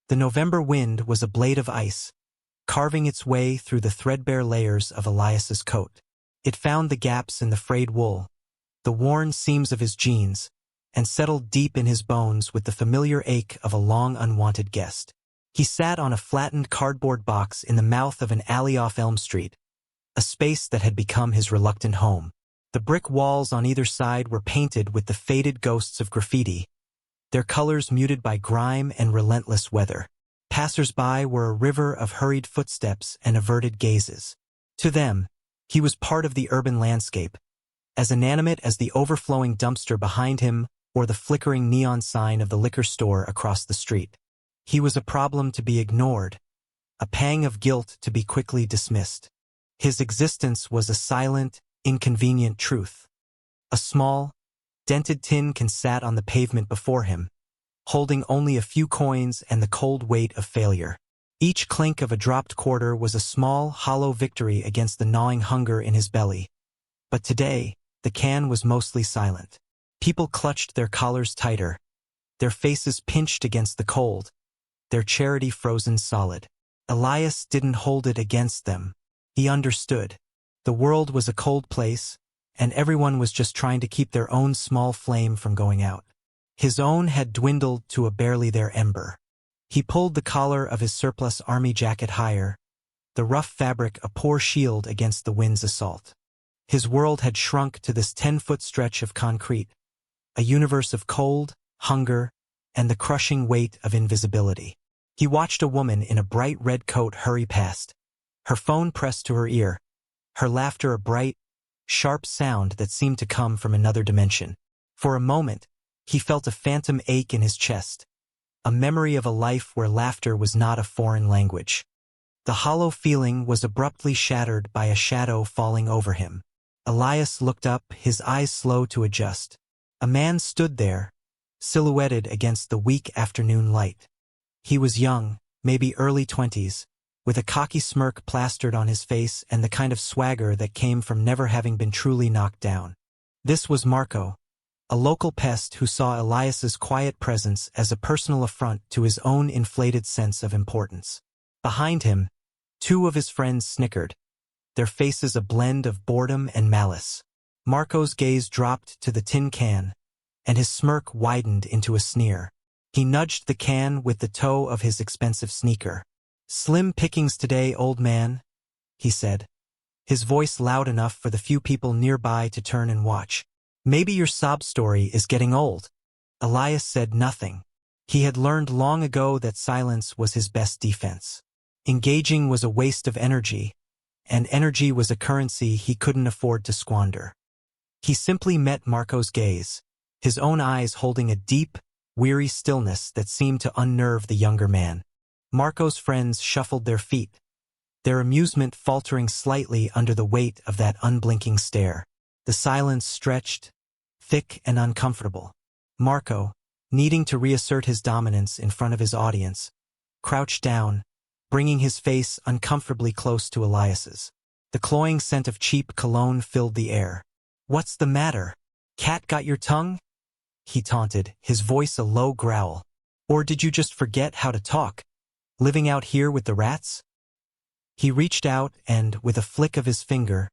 The November wind was a blade of ice, carving its way through the threadbare layers of Elias's coat. It found the gaps in the frayed wool, the worn seams of his jeans, and settled deep in his bones with the familiar ache of a long unwanted guest. He sat on a flattened cardboard box in the mouth of an alley off Elm Street, a space that had become his reluctant home. The brick walls on either side were painted with the faded ghosts of graffiti, their colors muted by grime and relentless weather. Passers-by were a river of hurried footsteps and averted gazes. To them, he was part of the urban landscape, as inanimate as the overflowing dumpster behind him or the flickering neon sign of the liquor store across the street. He was a problem to be ignored, a pang of guilt to be quickly dismissed. His existence was a silent, inconvenient truth. A small, dented tin can sat on the pavement before him, holding only a few coins and the cold weight of failure. Each clink of a dropped quarter was a small, hollow victory against the gnawing hunger in his belly. But today, the can was mostly silent. People clutched their collars tighter, their faces pinched against the cold, their charity frozen solid. Elias didn't hold it against them. He understood. The world was a cold place, and everyone was just trying to keep their own small flame from going out. His own had dwindled to a barely there ember. He pulled the collar of his surplus army jacket higher, the rough fabric a poor shield against the wind's assault. His world had shrunk to this 10-foot stretch of concrete, a universe of cold, hunger, and the crushing weight of invisibility. He watched a woman in a bright red coat hurry past, her phone pressed to her ear, her laughter a bright, sharp sound that seemed to come from another dimension. For a moment, he felt a phantom ache in his chest, a memory of a life where laughter was not a foreign language. The hollow feeling was abruptly shattered by a shadow falling over him. Elias looked up, his eyes slow to adjust. A man stood there, silhouetted against the weak afternoon light. He was young, maybe early 20s, with a cocky smirk plastered on his face and the kind of swagger that came from never having been truly knocked down. This was Marco, a local pest who saw Elias's quiet presence as a personal affront to his own inflated sense of importance. Behind him, two of his friends snickered, their faces a blend of boredom and malice. Marco's gaze dropped to the tin can, and his smirk widened into a sneer. He nudged the can with the toe of his expensive sneaker. "Slim pickings today, old man," he said, his voice loud enough for the few people nearby to turn and watch. "Maybe your sob story is getting old." Elias said nothing. He had learned long ago that silence was his best defense. Engaging was a waste of energy, and energy was a currency he couldn't afford to squander. He simply met Marco's gaze, his own eyes holding a deep, weary stillness that seemed to unnerve the younger man. Marco's friends shuffled their feet, their amusement faltering slightly under the weight of that unblinking stare. The silence stretched, thick and uncomfortable. Marco, needing to reassert his dominance in front of his audience, crouched down, bringing his face uncomfortably close to Elias's. The cloying scent of cheap cologne filled the air. "What's the matter? Cat got your tongue?" he taunted, his voice a low growl. "Or did you just forget how to talk? Living out here with the rats?" He reached out and, with a flick of his finger,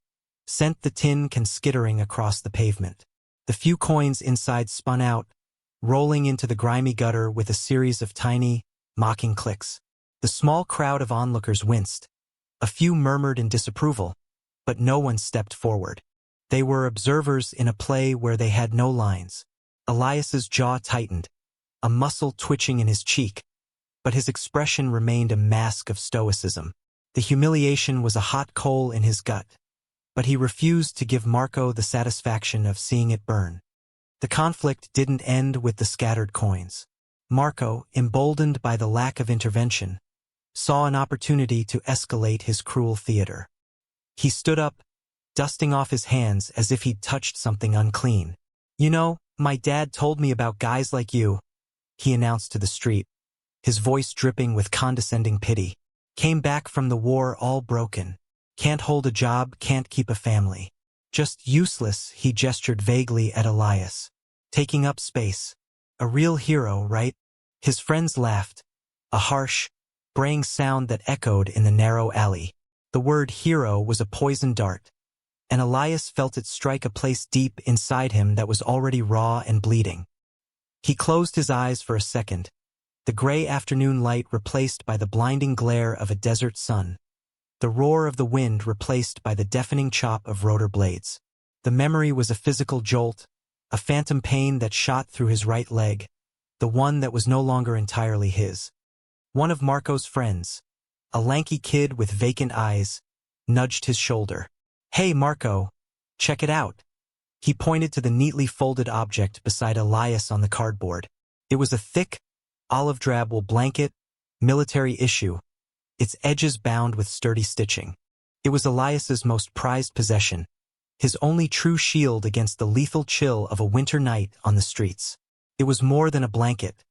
sent the tin can skittering across the pavement. The few coins inside spun out, rolling into the grimy gutter with a series of tiny, mocking clicks. The small crowd of onlookers winced. A few murmured in disapproval, but no one stepped forward. They were observers in a play where they had no lines. Elias's jaw tightened, a muscle twitching in his cheek, but his expression remained a mask of stoicism. The humiliation was a hot coal in his gut, but he refused to give Marco the satisfaction of seeing it burn. The conflict didn't end with the scattered coins. Marco, emboldened by the lack of intervention, saw an opportunity to escalate his cruel theater. He stood up, dusting off his hands as if he'd touched something unclean. "You know, my dad told me about guys like you," he announced to the street, his voice dripping with condescending pity. "Came back from the war all broken. Can't hold a job, can't keep a family. Just useless," he gestured vaguely at Elias. "Taking up space. A real hero, right?" His friends laughed, a harsh, braying sound that echoed in the narrow alley. The word hero was a poison dart, and Elias felt it strike a place deep inside him that was already raw and bleeding. He closed his eyes for a second, the gray afternoon light replaced by the blinding glare of a desert sun, the roar of the wind replaced by the deafening chop of rotor blades. The memory was a physical jolt, a phantom pain that shot through his right leg, the one that was no longer entirely his. One of Marco's friends, a lanky kid with vacant eyes, nudged his shoulder. "Hey, Marco, check it out." He pointed to the neatly folded object beside Elias on the cardboard. It was a thick, olive-drab wool blanket, military issue, its edges bound with sturdy stitching. It was Elias's most prized possession, his only true shield against the lethal chill of a winter night on the streets. It was more than a blanket.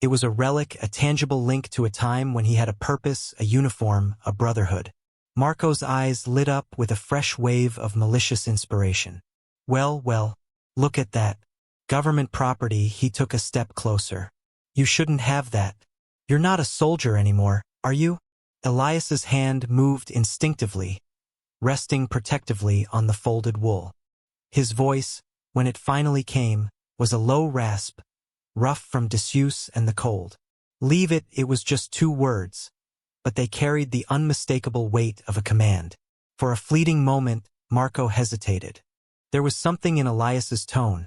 It was a relic, a tangible link to a time when he had a purpose, a uniform, a brotherhood. Marco's eyes lit up with a fresh wave of malicious inspiration. Well, look at that. Government property." He took a step closer. "You shouldn't have that. You're not a soldier anymore, are you?" Elias's hand moved instinctively, resting protectively on the folded wool. His voice, when it finally came, was a low rasp, rough from disuse and the cold. "Leave it." It was just 2 words, but they carried the unmistakable weight of a command. For a fleeting moment, Marco hesitated. There was something in Elias's tone,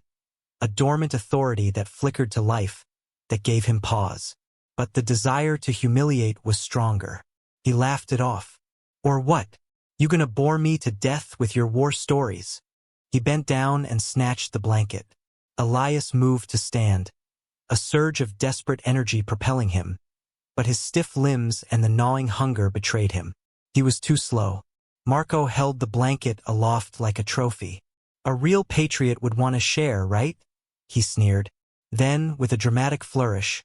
a dormant authority that flickered to life, that gave him pause. But the desire to humiliate was stronger. He laughed it off. "Or what? You gonna bore me to death with your war stories?" He bent down and snatched the blanket. Elias moved to stand, a surge of desperate energy propelling him, but his stiff limbs and the gnawing hunger betrayed him. He was too slow. Marco held the blanket aloft like a trophy. "A real patriot would want to share, right?" he sneered. Then, with a dramatic flourish,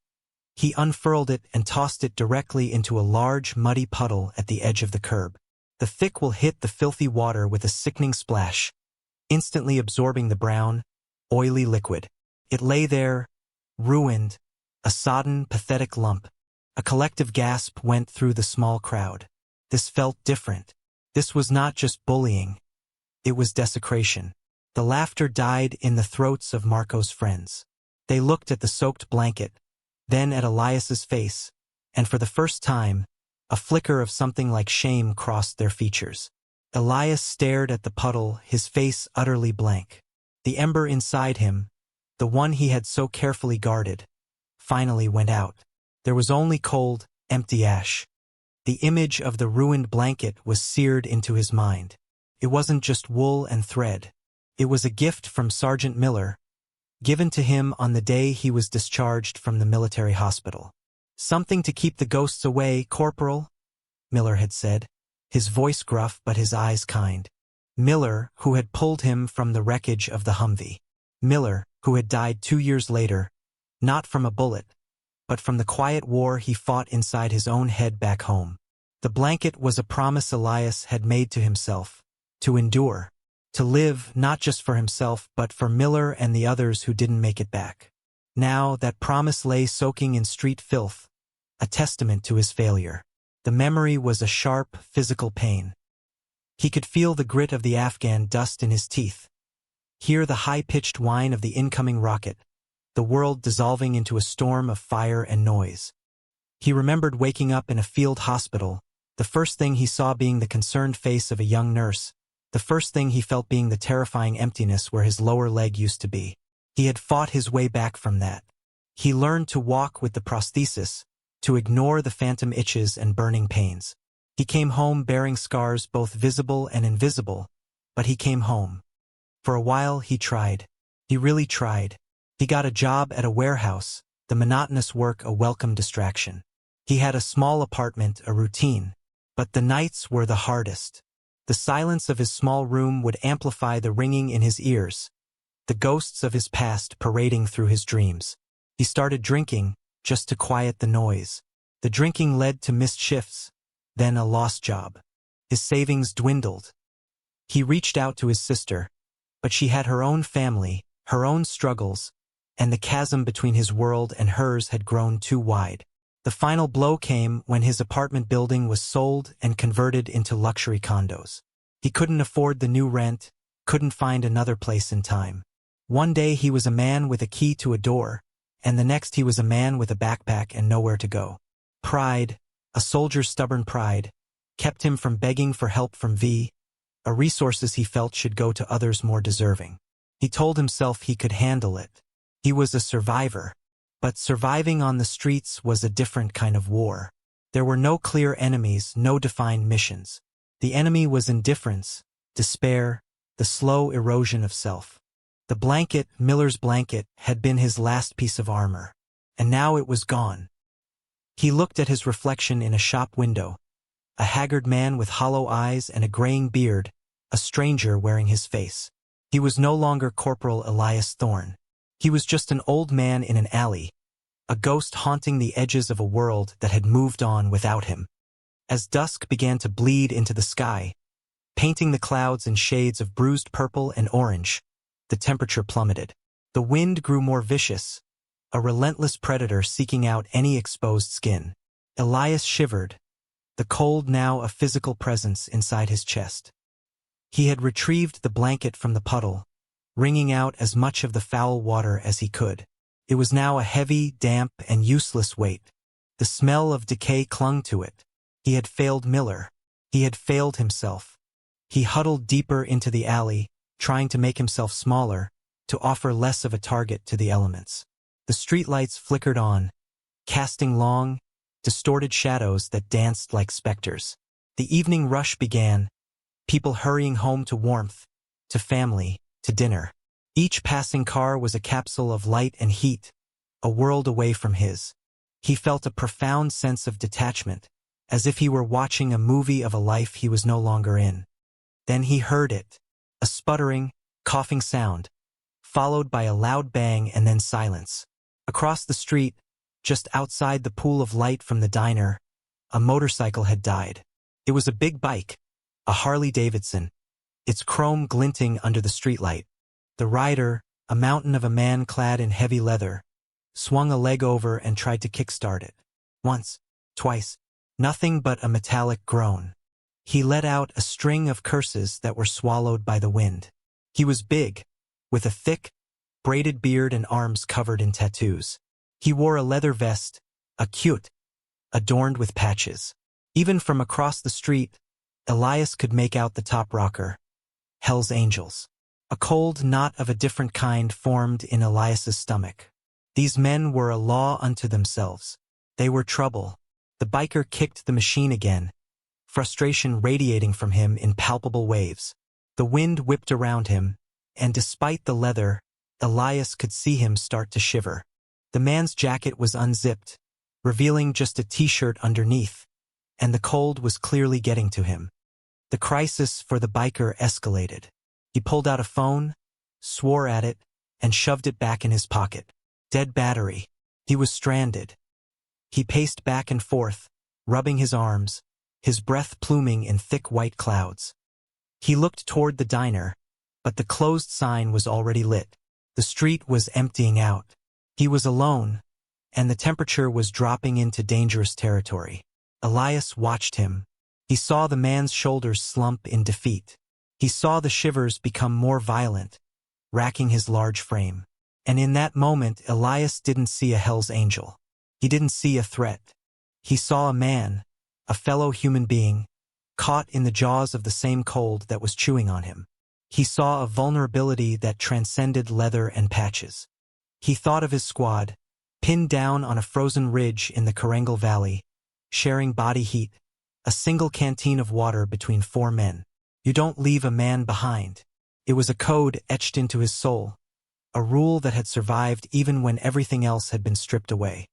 he unfurled it and tossed it directly into a large, muddy puddle at the edge of the curb. The thick wool hit the filthy water with a sickening splash, instantly absorbing the brown, oily liquid. It lay there, ruined, a sodden, pathetic lump. A collective gasp went through the small crowd. This felt different. This was not just bullying. It was desecration. The laughter died in the throats of Marco's friends. They looked at the soaked blanket, then at Elias's face, and for the first time, a flicker of something like shame crossed their features. Elias stared at the puddle, his face utterly blank. The ember inside him, the one he had so carefully guarded, finally went out. There was only cold, empty ash. The image of the ruined blanket was seared into his mind. It wasn't just wool and thread. It was a gift from Sergeant Miller, given to him on the day he was discharged from the military hospital. "Something to keep the ghosts away, Corporal," Miller had said, his voice gruff but his eyes kind. Miller, who had pulled him from the wreckage of the Humvee. Miller, who had died 2 years later, not from a bullet, but from the quiet war he fought inside his own head back home. The blanket was a promise Elias had made to himself, to endure, to live not just for himself but for Miller and the others who didn't make it back. Now that promise lay soaking in street filth, a testament to his failure. The memory was a sharp, physical pain. He could feel the grit of the Afghan dust in his teeth, hear the high-pitched whine of the incoming rocket, the world dissolving into a storm of fire and noise. He remembered waking up in a field hospital, the first thing he saw being the concerned face of a young nurse, the first thing he felt being the terrifying emptiness where his lower leg used to be. He had fought his way back from that. He learned to walk with the prosthesis, to ignore the phantom itches and burning pains. He came home bearing scars both visible and invisible, but he came home. For a while he tried. He really tried. He got a job at a warehouse, the monotonous work a welcome distraction. He had a small apartment, a routine, but the nights were the hardest. The silence of his small room would amplify the ringing in his ears, the ghosts of his past parading through his dreams. He started drinking, just to quiet the noise. The drinking led to missed shifts, then a lost job. His savings dwindled. He reached out to his sister, but she had her own family, her own struggles, and the chasm between his world and hers had grown too wide. The final blow came when his apartment building was sold and converted into luxury condos. He couldn't afford the new rent, couldn't find another place in time. One day he was a man with a key to a door, and the next he was a man with a backpack and nowhere to go. Pride, a soldier's stubborn pride, kept him from begging for help from resources he felt should go to others more deserving. He told himself he could handle it. He was a survivor. But surviving on the streets was a different kind of war. There were no clear enemies, no defined missions. The enemy was indifference, despair, the slow erosion of self. The blanket, Miller's blanket, had been his last piece of armor. And now it was gone. He looked at his reflection in a shop window. A haggard man with hollow eyes and a graying beard, a stranger wearing his face. He was no longer Corporal Elias Thorne. He was just an old man in an alley, a ghost haunting the edges of a world that had moved on without him. As dusk began to bleed into the sky, painting the clouds in shades of bruised purple and orange, the temperature plummeted. The wind grew more vicious, a relentless predator seeking out any exposed skin. Elias shivered, the cold now a physical presence inside his chest. He had retrieved the blanket from the puddle, wringing out as much of the foul water as he could. It was now a heavy, damp, and useless weight. The smell of decay clung to it. He had failed Miller. He had failed himself. He huddled deeper into the alley, trying to make himself smaller, to offer less of a target to the elements. The streetlights flickered on, casting long, distorted shadows that danced like specters. The evening rush began, people hurrying home to warmth, to family, to dinner. Each passing car was a capsule of light and heat, a world away from his. He felt a profound sense of detachment, as if he were watching a movie of a life he was no longer in. Then he heard it, a sputtering, coughing sound, followed by a loud bang and then silence. Across the street, just outside the pool of light from the diner, a motorcycle had died. It was a big bike, a Harley-Davidson, its chrome glinting under the streetlight. The rider, a mountain of a man clad in heavy leather, swung a leg over and tried to kickstart it. Once, twice, nothing but a metallic groan. He let out a string of curses that were swallowed by the wind. He was big, with a thick, braided beard and arms covered in tattoos. He wore a leather vest, acute, adorned with patches. Even from across the street, Elias could make out the top rocker, Hell's Angels. A cold knot of a different kind formed in Elias's stomach. These men were a law unto themselves. They were trouble. The biker kicked the machine again, frustration radiating from him in palpable waves. The wind whipped around him, and despite the leather, Elias could see him start to shiver. The man's jacket was unzipped, revealing just a t-shirt underneath, and the cold was clearly getting to him. The crisis for the biker escalated. He pulled out a phone, swore at it, and shoved it back in his pocket. Dead battery. He was stranded. He paced back and forth, rubbing his arms, his breath pluming in thick white clouds. He looked toward the diner, but the closed sign was already lit. The street was emptying out. He was alone, and the temperature was dropping into dangerous territory. Elias watched him. He saw the man's shoulders slump in defeat. He saw the shivers become more violent, racking his large frame. And in that moment, Elias didn't see a Hell's Angel. He didn't see a threat. He saw a man, a fellow human being, caught in the jaws of the same cold that was chewing on him. He saw a vulnerability that transcended leather and patches. He thought of his squad, pinned down on a frozen ridge in the Karengal Valley, sharing body heat, a single canteen of water between 4 men. You don't leave a man behind. It was a code etched into his soul, a rule that had survived even when everything else had been stripped away.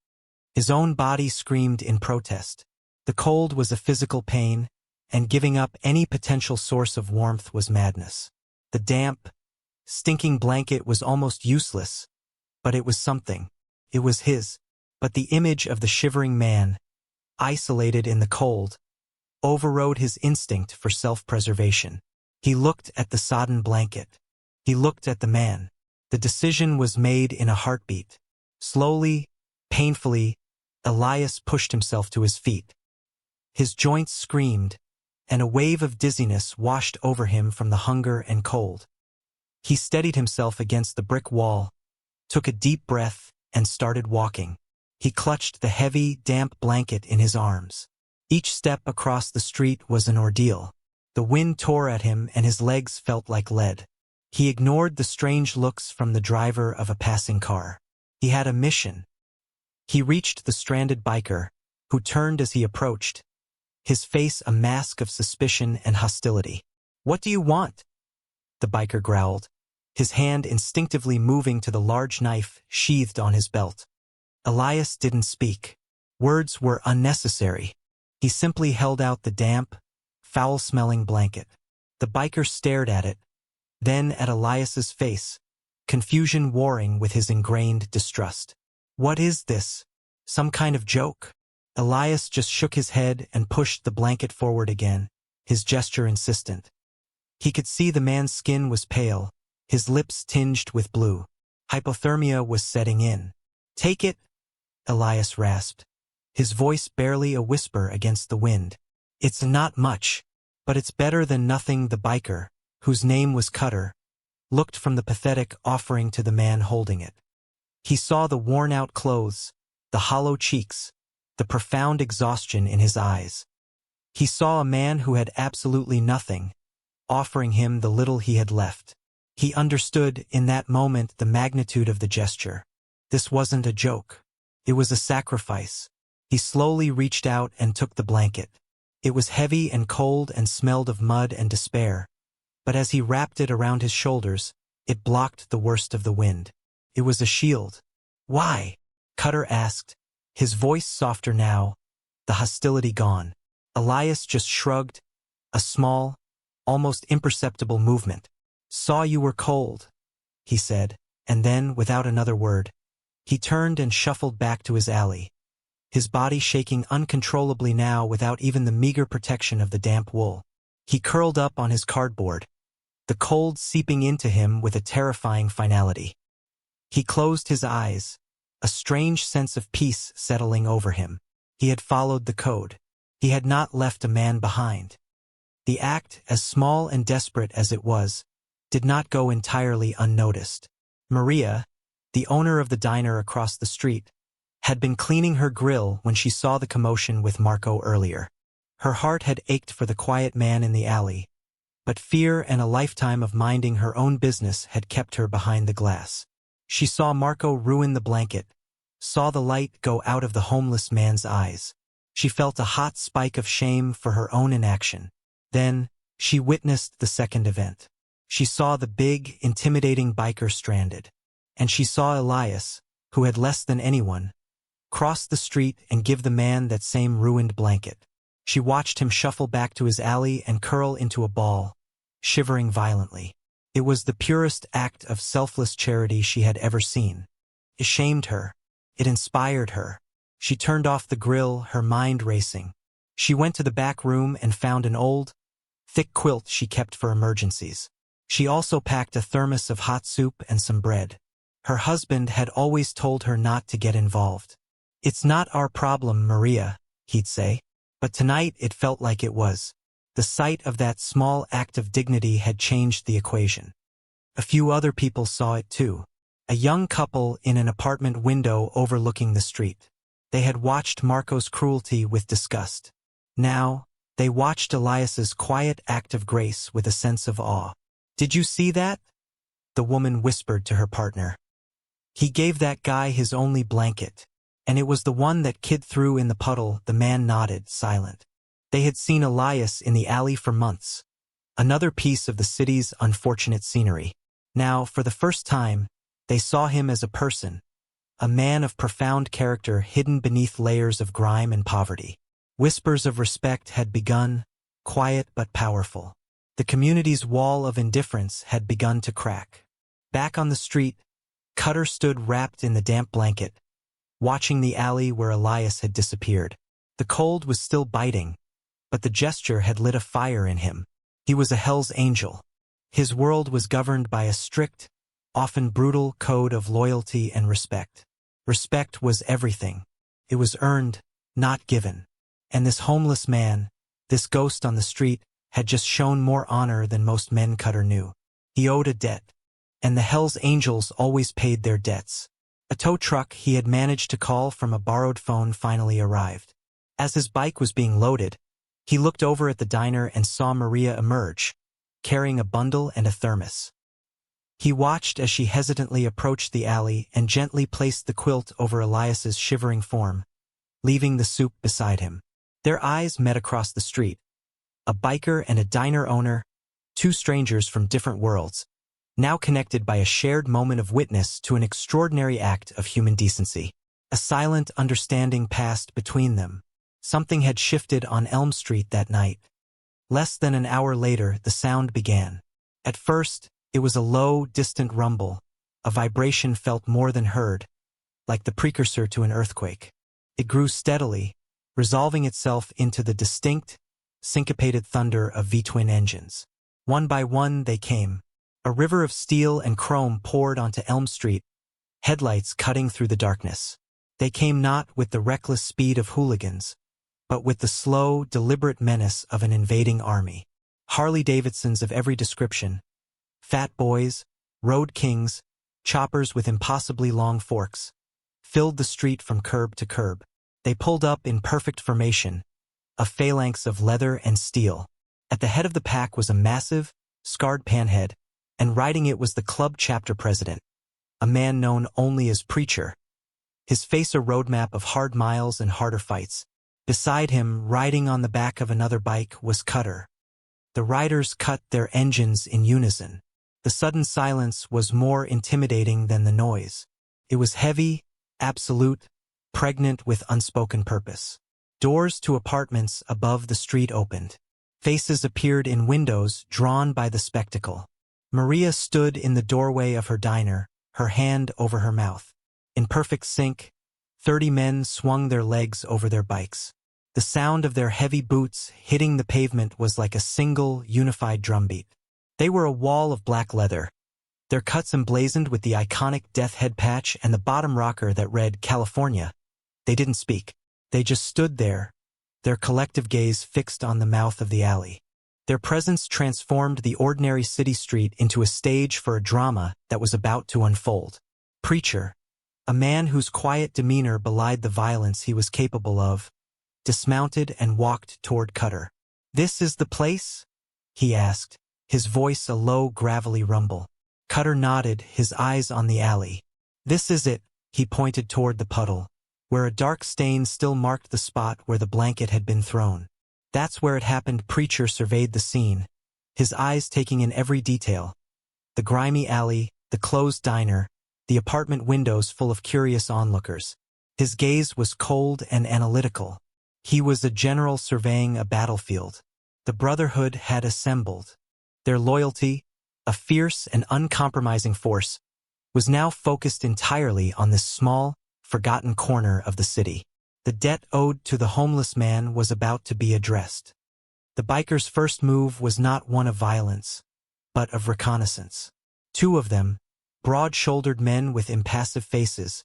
His own body screamed in protest. The cold was a physical pain, and giving up any potential source of warmth was madness. The damp, stinking blanket was almost useless, but it was something. It was his. But the image of the shivering man, isolated in the cold, overrode his instinct for self-preservation. He looked at the sodden blanket. He looked at the man. The decision was made in a heartbeat. Slowly, painfully, Elias pushed himself to his feet. His joints screamed, and a wave of dizziness washed over him from the hunger and cold. He steadied himself against the brick wall, took a deep breath, and started walking. He clutched the heavy, damp blanket in his arms. Each step across the street was an ordeal. The wind tore at him and his legs felt like lead. He ignored the strange looks from the driver of a passing car. He had a mission. He reached the stranded biker, who turned as he approached, his face a mask of suspicion and hostility. "What do you want?" the biker growled, his hand instinctively moving to the large knife sheathed on his belt. Elias didn't speak. Words were unnecessary. He simply held out the damp, foul-smelling blanket. The biker stared at it, then at Elias's face, confusion warring with his ingrained distrust. "What is this? Some kind of joke?" Elias just shook his head and pushed the blanket forward again, his gesture insistent. He could see the man's skin was pale, his lips tinged with blue. Hypothermia was setting in. "Take it," Elias rasped, his voice barely a whisper against the wind. "It's not much, but it's better than nothing." The biker, whose name was Cutter, looked from the pathetic offering to the man holding it. He saw the worn-out clothes, the hollow cheeks, the profound exhaustion in his eyes. He saw a man who had absolutely nothing, offering him the little he had left. He understood in that moment the magnitude of the gesture. This wasn't a joke. It was a sacrifice. He slowly reached out and took the blanket. It was heavy and cold and smelled of mud and despair, but as he wrapped it around his shoulders, it blocked the worst of the wind. It was a shield. "Why?" Cutter asked, his voice softer now, the hostility gone. Elias just shrugged, a small, almost imperceptible movement. "Saw you were cold," he said, and then, without another word, he turned and shuffled back to his alley, his body shaking uncontrollably now without even the meager protection of the damp wool. He curled up on his cardboard, the cold seeping into him with a terrifying finality. He closed his eyes, a strange sense of peace settling over him. He had followed the code. He had not left a man behind. The act, as small and desperate as it was, did not go entirely unnoticed. Maria, the owner of the diner across the street, had been cleaning her grill when she saw the commotion with Marco earlier. Her heart had ached for the quiet man in the alley, but fear and a lifetime of minding her own business had kept her behind the glass. She saw Marco ruin the blanket, saw the light go out of the homeless man's eyes. She felt a hot spike of shame for her own inaction. Then, she witnessed the second event. She saw the big, intimidating biker stranded. And she saw Elias, who had less than anyone, cross the street and give the man that same ruined blanket. She watched him shuffle back to his alley and curl into a ball, shivering violently. It was the purest act of selfless charity she had ever seen. It shamed her. It inspired her. She turned off the grill, her mind racing. She went to the back room and found an old, thick quilt she kept for emergencies. She also packed a thermos of hot soup and some bread. Her husband had always told her not to get involved. "It's not our problem, Maria," he'd say. But tonight it felt like it was. The sight of that small act of dignity had changed the equation. A few other people saw it too. A young couple in an apartment window overlooking the street. They had watched Marco's cruelty with disgust. Now, they watched Elias's quiet act of grace with a sense of awe. "Did you see that?" the woman whispered to her partner. "He gave that guy his only blanket. And it was the one that kid threw in the puddle." The man nodded, silent. They had seen Elias in the alley for months. Another piece of the city's unfortunate scenery. Now, for the first time, they saw him as a person, a man of profound character hidden beneath layers of grime and poverty. Whispers of respect had begun, quiet but powerful. The community's wall of indifference had begun to crack. Back on the street, Cutter stood wrapped in the damp blanket, watching the alley where Elias had disappeared. The cold was still biting, but the gesture had lit a fire in him. He was a Hell's Angel. His world was governed by a strict, often brutal code of loyalty and respect. Respect was everything. It was earned, not given. And this homeless man, this ghost on the street, had just shown more honor than most men Cutter knew. He owed a debt. And the Hell's Angels always paid their debts. A tow truck he had managed to call from a borrowed phone finally arrived. As his bike was being loaded, he looked over at the diner and saw Maria emerge, carrying a bundle and a thermos. He watched as she hesitantly approached the alley and gently placed the quilt over Elias's shivering form, leaving the soup beside him. Their eyes met across the street. A biker and a diner owner, two strangers from different worlds, now connected by a shared moment of witness to an extraordinary act of human decency. A silent understanding passed between them. Something had shifted on Elm Street that night. Less than an hour later, the sound began. At first, it was a low, distant rumble, a vibration felt more than heard, like the precursor to an earthquake. It grew steadily, resolving itself into the distinct, syncopated thunder of V-twin engines. One by one they came. A river of steel and chrome poured onto Elm Street, headlights cutting through the darkness. They came not with the reckless speed of hooligans, but with the slow, deliberate menace of an invading army. Harley-Davidsons of every description, fat boys, road kings, choppers with impossibly long forks, filled the street from curb to curb. They pulled up in perfect formation, a phalanx of leather and steel. At the head of the pack was a massive, scarred panhead, and riding it was the club chapter president, a man known only as Preacher. His face a roadmap of hard miles and harder fights. Beside him, riding on the back of another bike, was Cutter. The riders cut their engines in unison. The sudden silence was more intimidating than the noise. It was heavy, absolute, pregnant with unspoken purpose. Doors to apartments above the street opened. Faces appeared in windows drawn by the spectacle. Maria stood in the doorway of her diner, her hand over her mouth. In perfect sync, 30 men swung their legs over their bikes. The sound of their heavy boots hitting the pavement was like a single, unified drumbeat. They were a wall of black leather, their cuts emblazoned with the iconic death head patch and the bottom rocker that read California. They didn't speak. They just stood there, their collective gaze fixed on the mouth of the alley. Their presence transformed the ordinary city street into a stage for a drama that was about to unfold. Preacher, a man whose quiet demeanor belied the violence he was capable of, dismounted and walked toward Cutter. "This is the place?" he asked, his voice a low, gravelly rumble. Cutter nodded, his eyes on the alley. "This is it," he pointed toward the puddle, where a dark stain still marked the spot where the blanket had been thrown. "That's where it happened." Preacher surveyed the scene, his eyes taking in every detail. The grimy alley, the closed diner, the apartment windows full of curious onlookers. His gaze was cold and analytical. He was a general surveying a battlefield. The Brotherhood had assembled. Their loyalty, a fierce and uncompromising force, was now focused entirely on this small, forgotten corner of the city. The debt owed to the homeless man was about to be addressed. The bikers' first move was not one of violence, but of reconnaissance. Two of them, broad-shouldered men with impassive faces,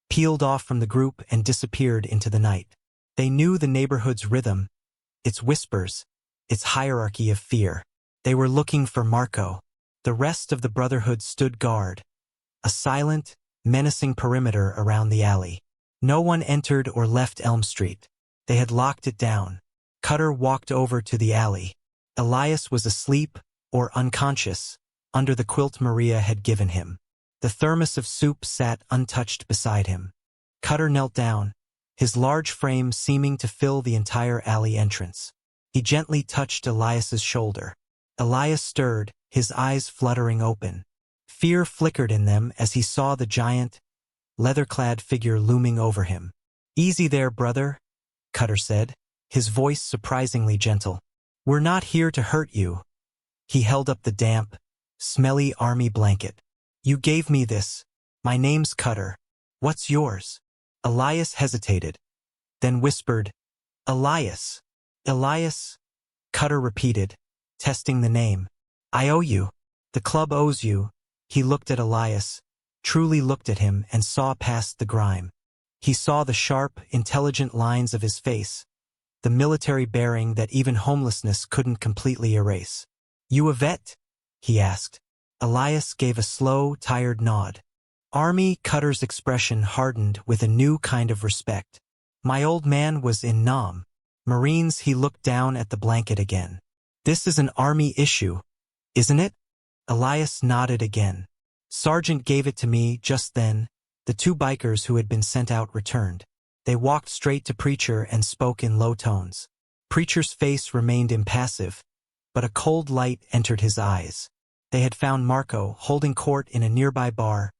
peeled off from the group and disappeared into the night. They knew the neighborhood's rhythm, its whispers, its hierarchy of fear. They were looking for Marco. The rest of the Brotherhood stood guard, a silent, menacing perimeter around the alley. No one entered or left Elm Street. They had locked it down. Cutter walked over to the alley. Elias was asleep, or unconscious, under the quilt Maria had given him. The thermos of soup sat untouched beside him. Cutter knelt down, his large frame seeming to fill the entire alley entrance. He gently touched Elias's shoulder. Elias stirred, his eyes fluttering open. Fear flickered in them as he saw the giant, leather-clad figure looming over him. "Easy there, brother," Cutter said, his voice surprisingly gentle. "We're not here to hurt you." He held up the damp, smelly army blanket. "You gave me this. My name's Cutter. What's yours?" Elias hesitated, then whispered, "Elias." "Elias," Cutter repeated, testing the name. "I owe you. The club owes you." He looked at Elias, truly looked at him and saw past the grime. He saw the sharp, intelligent lines of his face, the military bearing that even homelessness couldn't completely erase. "You a vet?" he asked. Elias gave a slow, tired nod. Army Cutter's expression hardened with a new kind of respect. "My old man was in Nam. Marines." He looked down at the blanket again. "This is an Army issue, isn't it?" Elias nodded again. "Sergeant gave it to me." Just then, the two bikers who had been sent out returned. They walked straight to Preacher and spoke in low tones. Preacher's face remained impassive, but a cold light entered his eyes. They had found Marco holding court in a nearby bar,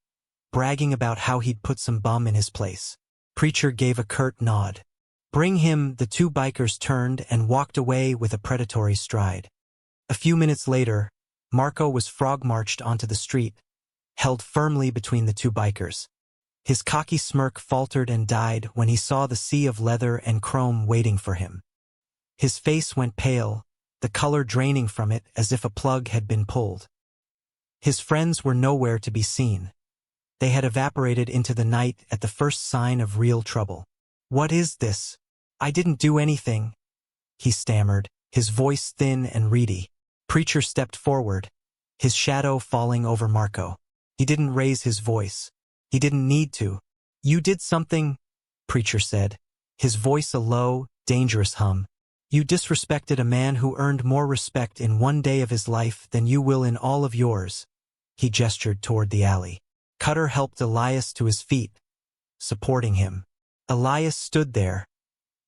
bragging about how he'd put some bum in his place. Preacher gave a curt nod. "Bring him." The two bikers turned and walked away with a predatory stride. A few minutes later, Marco was frog-marched onto the street, held firmly between the two bikers. His cocky smirk faltered and died when he saw the sea of leather and chrome waiting for him. His face went pale, the color draining from it as if a plug had been pulled. His friends were nowhere to be seen. They had evaporated into the night at the first sign of real trouble. "What is this? I didn't do anything," he stammered, his voice thin and reedy. Preacher stepped forward, his shadow falling over Marco. He didn't raise his voice. He didn't need to. "You did something," Preacher said, his voice a low, dangerous hum. "You disrespected a man who earned more respect in one day of his life than you will in all of yours." He gestured toward the alley. Cutter helped Elias to his feet, supporting him. Elias stood there,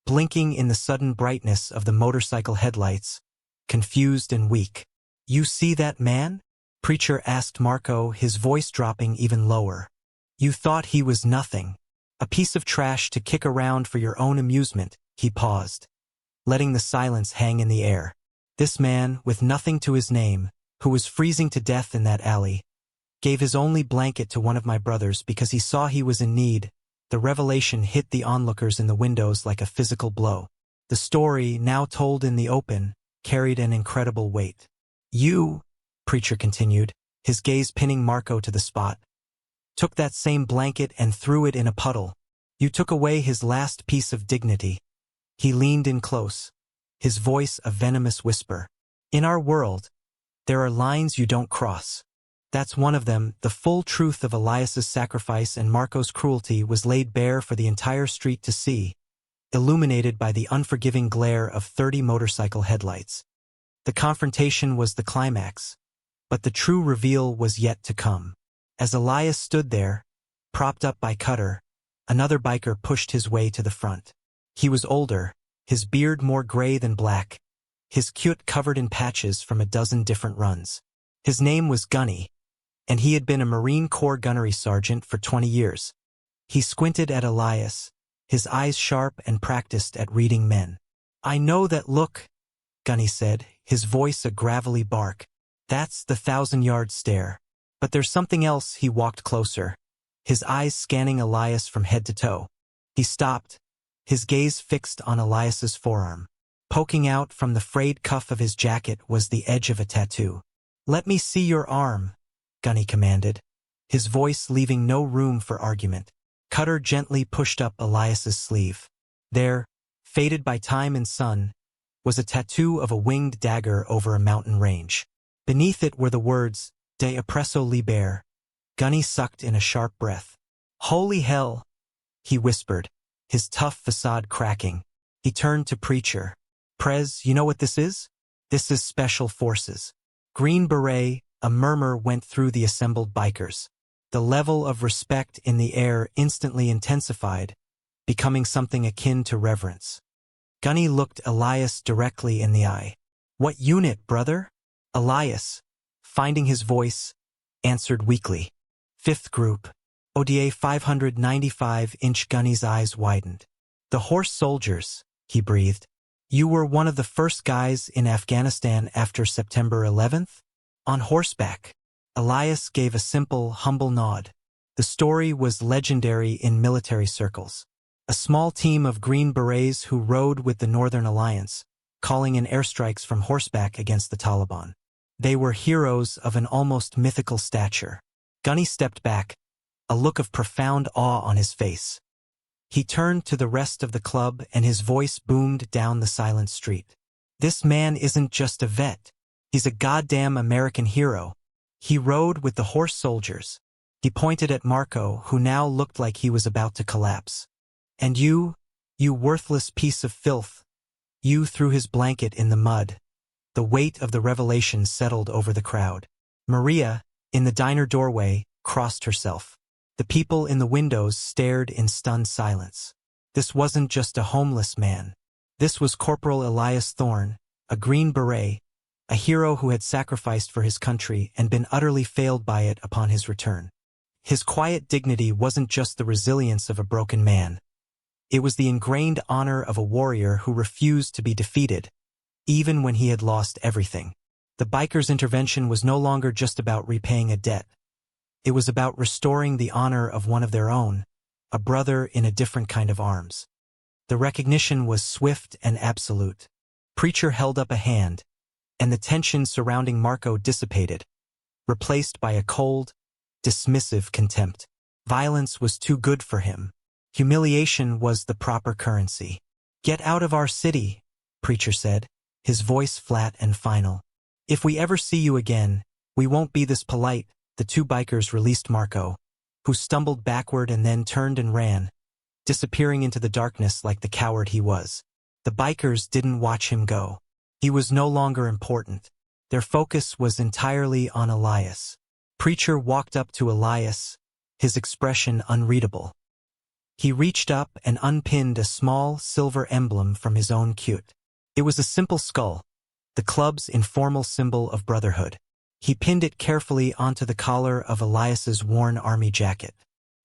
blinking in the sudden brightness of the motorcycle headlights, confused and weak. "You see that man?" Preacher asked Marco, his voice dropping even lower. "You thought he was nothing, a piece of trash to kick around for your own amusement." He paused, letting the silence hang in the air. "This man, with nothing to his name, who was freezing to death in that alley, gave his only blanket to one of my brothers because he saw he was in need." The revelation hit the onlookers in the windows like a physical blow. The story, now told in the open, carried an incredible weight. "You," Preacher continued, his gaze pinning Marco to the spot, "took that same blanket and threw it in a puddle. You took away his last piece of dignity." He leaned in close, his voice a venomous whisper. "In our world, there are lines you don't cross. That's one of them." The full truth of Elias's sacrifice and Marco's cruelty was laid bare for the entire street to see, illuminated by the unforgiving glare of 30 motorcycle headlights. The confrontation was the climax, but the true reveal was yet to come. As Elias stood there, propped up by Cutter, another biker pushed his way to the front. He was older, his beard more gray than black, his coat covered in patches from a dozen different runs. His name was Gunny, and he had been a Marine Corps gunnery sergeant for 20 years. He squinted at Elias, his eyes sharp and practiced at reading men. "I know that look," Gunny said, his voice a gravelly bark. "That's the 1,000-yard stare. But there's something else." He walked closer, his eyes scanning Elias from head to toe. He stopped, his gaze fixed on Elias's forearm. Poking out from the frayed cuff of his jacket was the edge of a tattoo. "Let me see your arm," Gunny commanded, his voice leaving no room for argument. Cutter gently pushed up Elias's sleeve. There, faded by time and sun, was a tattoo of a winged dagger over a mountain range. Beneath it were the words, "De oppresso liber." Gunny sucked in a sharp breath. "Holy hell," he whispered, his tough facade cracking. He turned to Preacher. "Prez, you know what this is? This is Special Forces. Green Beret." A murmur went through the assembled bikers. The level of respect in the air instantly intensified, becoming something akin to reverence. Gunny looked Elias directly in the eye. "What unit, brother?" Elias, finding his voice, answered weakly. "5th Group. ODA 595". Gunny's eyes widened. "The horse soldiers," he breathed. "You were one of the first guys in Afghanistan after September 11th? On horseback." Elias gave a simple, humble nod. The story was legendary in military circles. A small team of Green Berets who rode with the Northern Alliance, calling in airstrikes from horseback against the Taliban. They were heroes of an almost mythical stature. Gunny stepped back, a look of profound awe on his face. He turned to the rest of the club and his voice boomed down the silent street. This man isn't just a vet. He's a goddamn American hero. He rode with the horse soldiers. He pointed at Marco, who now looked like he was about to collapse. And you worthless piece of filth. You threw his blanket in the mud. The weight of the revelation settled over the crowd. Maria, in the diner doorway, crossed herself. The people in the windows stared in stunned silence. This wasn't just a homeless man. This was Corporal Elias Thorne, a Green Beret, a hero who had sacrificed for his country and been utterly failed by it upon his return. His quiet dignity wasn't just the resilience of a broken man. It was the ingrained honor of a warrior who refused to be defeated, even when he had lost everything. The bikers' intervention was no longer just about repaying a debt. It was about restoring the honor of one of their own, a brother in a different kind of arms. The recognition was swift and absolute. Preacher held up a hand, and the tension surrounding Marco dissipated, replaced by a cold, dismissive contempt. Violence was too good for him. Humiliation was the proper currency. "Get out of our city," Preacher said, his voice flat and final. "If we ever see you again, we won't be this polite." The two bikers released Marco, who stumbled backward and then turned and ran, disappearing into the darkness like the coward he was. The bikers didn't watch him go. He was no longer important. Their focus was entirely on Elias. Preacher walked up to Elias, his expression unreadable. He reached up and unpinned a small silver emblem from his own cute. It was a simple skull, the club's informal symbol of brotherhood. He pinned it carefully onto the collar of Elias's worn army jacket.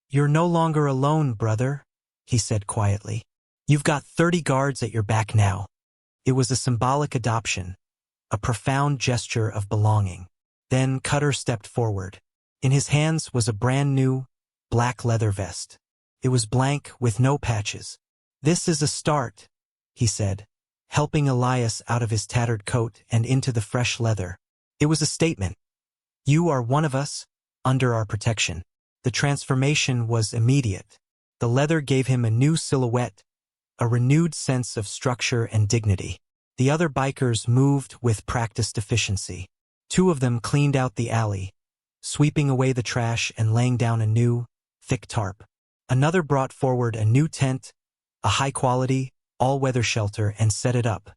"You're no longer alone, brother," he said quietly. "You've got 30 guards at your back now." It was a symbolic adoption, a profound gesture of belonging. Then Cutter stepped forward. In his hands was a brand new, black leather vest. It was blank with no patches. "This is a start," he said, helping Elias out of his tattered coat and into the fresh leather. It was a statement. "You are one of us, under our protection." The transformation was immediate. The leather gave him a new silhouette, a renewed sense of structure and dignity. The other bikers moved with practiced efficiency. Two of them cleaned out the alley, sweeping away the trash and laying down a new, thick tarp. Another brought forward a new tent, a high-quality, all-weather shelter, and set it up.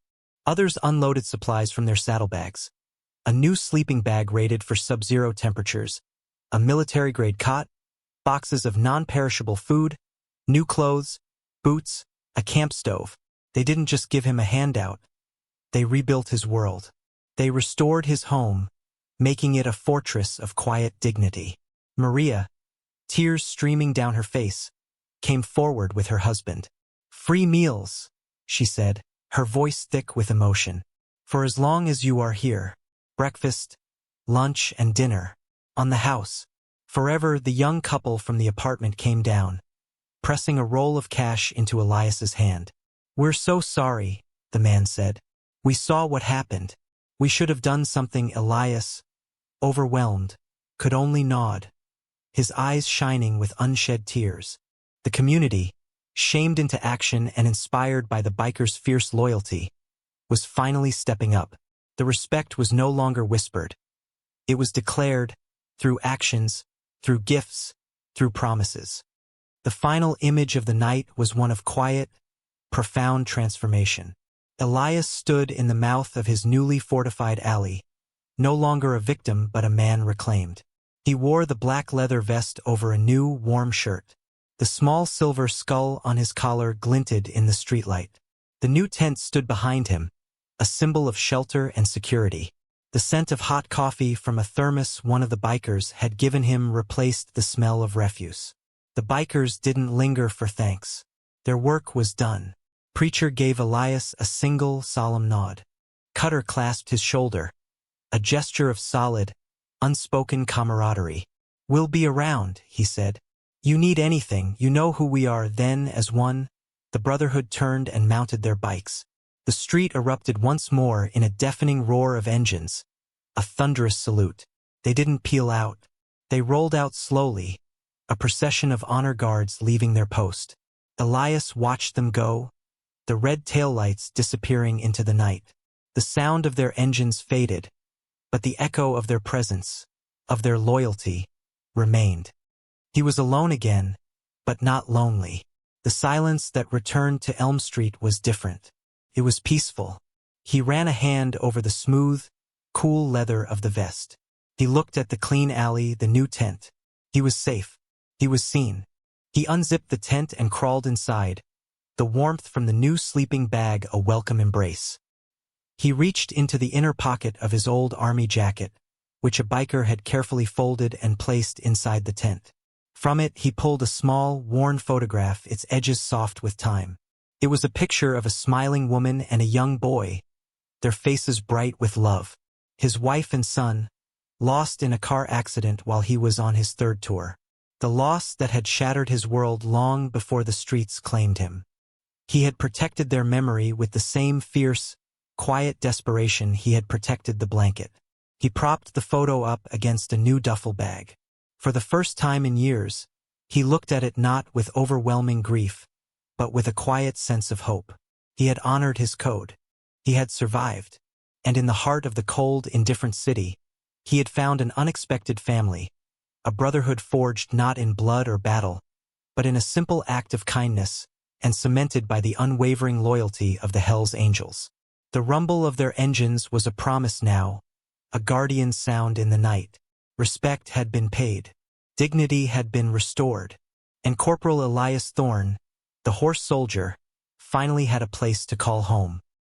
Others unloaded supplies from their saddlebags. A new sleeping bag rated for sub-zero temperatures, a military-grade cot, boxes of non-perishable food, new clothes, boots, a camp stove. They didn't just give him a handout. They rebuilt his world. They restored his home, making it a fortress of quiet dignity. Maria, tears streaming down her face, came forward with her husband. "Free meals," she said, her voice thick with emotion. "For as long as you are here. Breakfast, lunch, and dinner. On the house. Forever." The young couple from the apartment came down, pressing a roll of cash into Elias's hand. "We're so sorry," the man said. "We saw what happened. We should have done something." Elias, overwhelmed, could only nod, his eyes shining with unshed tears. The community, shamed into action and inspired by the bikers' fierce loyalty, was finally stepping up. The respect was no longer whispered. It was declared, through actions, through gifts, through promises. The final image of the night was one of quiet, profound transformation. Elias stood in the mouth of his newly fortified alley, no longer a victim but a man reclaimed. He wore the black leather vest over a new, warm shirt. The small silver skull on his collar glinted in the streetlight. The new tent stood behind him, a symbol of shelter and security. The scent of hot coffee from a thermos one of the bikers had given him replaced the smell of refuse. The bikers didn't linger for thanks. Their work was done. Preacher gave Elias a single, solemn nod. Cutter clasped his shoulder, a gesture of solid, unspoken camaraderie. "We'll be around," he said. "You need anything, you know who we are." Then, as one, the brotherhood turned and mounted their bikes. The street erupted once more in a deafening roar of engines, a thunderous salute. They didn't peel out. They rolled out slowly, a procession of honor guards leaving their post. Elias watched them go, the red taillights disappearing into the night. The sound of their engines faded, but the echo of their presence, of their loyalty, remained. He was alone again, but not lonely. The silence that returned to Elm Street was different. It was peaceful. He ran a hand over the smooth, cool leather of the vest. He looked at the clean alley, the new tent. He was safe. He was seen. He unzipped the tent and crawled inside, the warmth from the new sleeping bag a welcome embrace. He reached into the inner pocket of his old army jacket, which a biker had carefully folded and placed inside the tent. From it he pulled a small, worn photograph, its edges soft with time. It was a picture of a smiling woman and a young boy, their faces bright with love. His wife and son, lost in a car accident while he was on his third tour. The loss that had shattered his world long before the streets claimed him. He had protected their memory with the same fierce, quiet desperation he had protected the blanket. He propped the photo up against a new duffel bag. For the first time in years, he looked at it not with overwhelming grief, but with a quiet sense of hope. He had honored his code. He had survived. And in the heart of the cold, indifferent city, he had found an unexpected family, a brotherhood forged not in blood or battle, but in a simple act of kindness, and cemented by the unwavering loyalty of the Hells Angels. The rumble of their engines was a promise now, a guardian sound in the night. Respect had been paid. Dignity had been restored. And Corporal Elias Thorne, the horse soldier, finally had a place to call home.